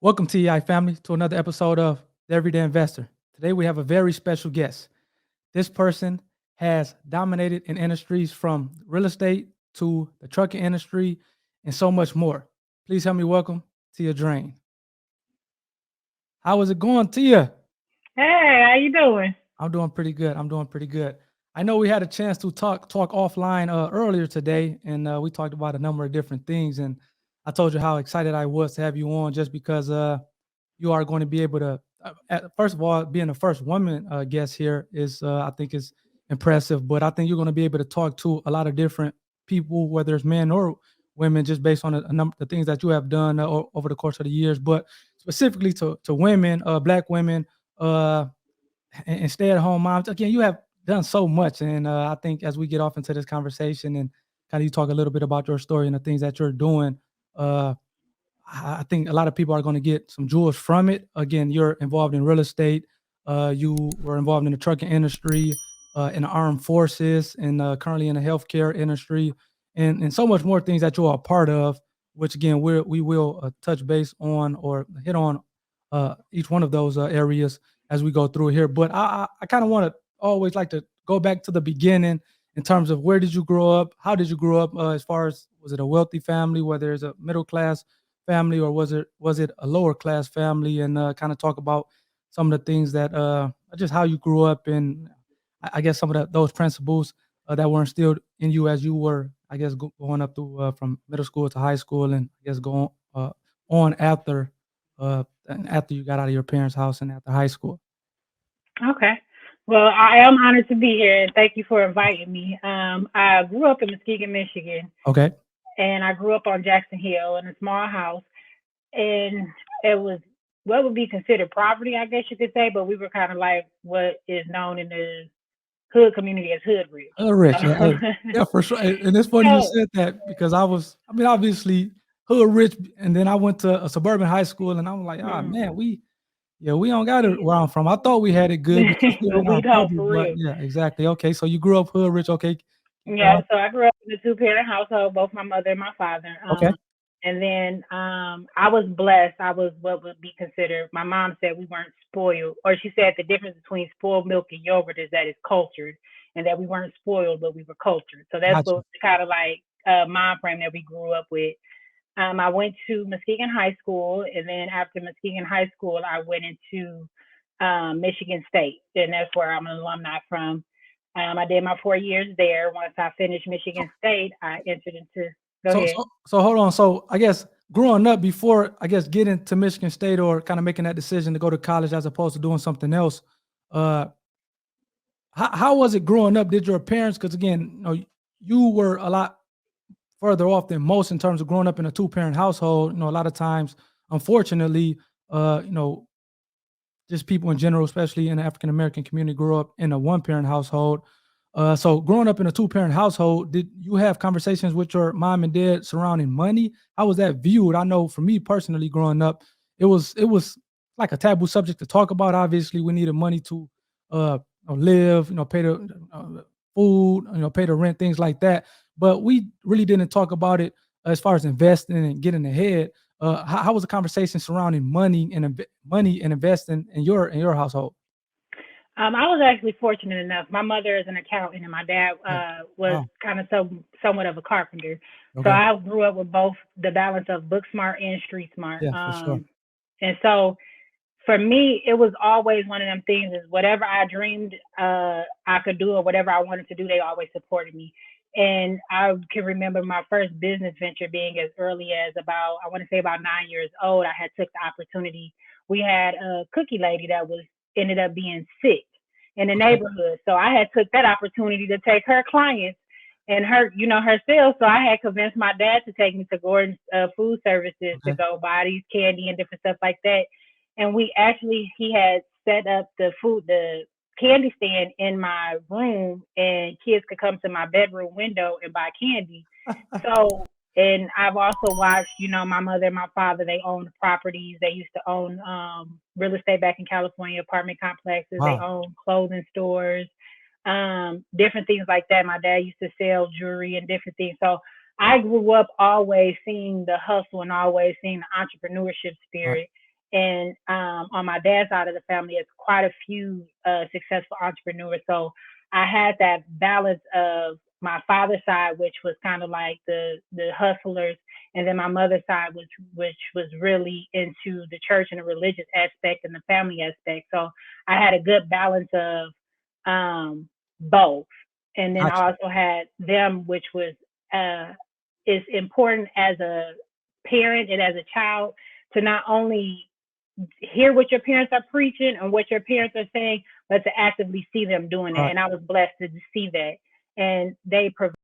Welcome, TEI family, to another episode of The Everyday Investor. Today, we have a very special guest. This person has dominated in industries from real estate to the trucking industry and so much more. Please help me welcome Tia Drain. How is it going, Tia? Hey, how you doing? I'm doing pretty good. I know we had a chance to talk offline earlier today, and we talked about a number of different things. And I told you how excited I was to have you on, just because you are going to be able to. First of all, being the first woman guest here is, I think, is impressive. But I think you're going to be able to talk to a lot of different people, whether it's men or women, just based on a number the things that you have done over the course of the years. But specifically to women, Black women. And stay-at-home moms. Again, you have done so much, and I think as we get off into this conversation and kind of you talk a little bit about your story and the things that you're doing, uh, I think a lot of people are going to get some jewels from it. Again, you're involved in real estate. You were involved in the trucking industry, in the armed forces, and currently in the healthcare industry, and so much more things that you are a part of. Which again, we will touch base on or hit on each one of those areas as we go through here. But I kind of want to always like to go back to the beginning in terms of where did you grow up? How did you grow up? As far as, was it a wealthy family, whether it's a middle class family, or was it a lower class family? And kind of talk about some of the things that just how you grew up, and I guess some of those principles that were instilled in you as you were, I guess, going up to from middle school to high school, and I guess going on after you got out of your parents' house and after high school. Okay. Well, I am honored to be here, and thank you for inviting me. I grew up in Muskegon, Michigan, Okay. and I grew up on Jackson Hill in a small house, and it was what would be considered poverty, I guess you could say, but we were kind of like what is known in the hood community as hood rich. Rich, yeah, hey, yeah, for sure. And it's funny you So, said that because I mean, obviously, hood rich, and then I went to a suburban high school, and I was like, ah, mm, man, we don't got it where I'm from. I thought we had it good because we were but in our we don't bubble, for but real. yeah, exactly. Okay, so you grew up hood rich. Okay, keep Yeah, going. so I grew up in a two-parent household, both my mother and my father. Okay, And then I was blessed. I was what would be considered. My mom said we weren't spoiled, or she said the difference between spoiled milk and yogurt is that it's cultured, and that we weren't spoiled, but we were cultured. So that's gotcha. what kind of like mind frame that we grew up with. I went to Muskegon High School, and then after Muskegon High School, I went into Michigan State, and that's where I'm an alumni from. I did my 4 years there. Once I finished So, Michigan State, I entered into. Go so, ahead. so, so hold on. So, I guess growing up before, I guess getting to Michigan State or kind of making that decision to go to college as opposed to doing something else, uh, how was it growing up? Did your parents, because again, you were a lot further off than most in terms of growing up in a two-parent household. A lot of times, unfortunately, uh, you know, just people in general, especially in the African American community, grow up in a one-parent household. So growing up in a two-parent household, did you have conversations with your mom and dad surrounding money? How was that viewed? I know for me personally, growing up, it was like a taboo subject to talk about. Obviously, we needed money to live, pay the food, pay the rent, things like that. But we really didn't talk about it as far as investing and getting ahead. How was the conversation surrounding money and investing in your household? I was actually fortunate enough. My mother is an accountant, and my dad Oh, was wow. kind of somewhat of a carpenter. So Okay. I grew up with both the balance of book smart and street smart. Yeah, for sure. And so for me, it was always one of them things is whatever I dreamed I could do or whatever I wanted to do, they always supported me. And I can remember my first business venture being as early as about, I want to say about 9 years old. I had took the opportunity. We had a cookie lady that was ended up being sick in the Okay. neighborhood. So I had took that opportunity to take her clients and her sales. So I had convinced my dad to take me to Gordon's Food Services to Okay. go buy these candy and different stuff like that. And we actually he had set up the candy stand in my room, and kids could come to my bedroom window and buy candy. So, and I've also watched, my mother and my father, they owned properties. They used to own real estate back in California, apartment complexes. They Wow. owned clothing stores, different things like that. My dad used to sell jewelry and different things. So I grew up always seeing the hustle and always seeing the entrepreneurship Right. spirit. And on my dad's side of the family, it's quite a few successful entrepreneurs. So I had that balance of my father's side, which was kind of like the hustlers, and then my mother's side, which was really into the church and the religious aspect and the family aspect. So I had a good balance of both. And then Gotcha. I also had them, which was is important as a parent and as a child to not only hear what your parents are preaching and what your parents are saying, but to actively see them doing it. Right. And I was blessed to see that. And they provide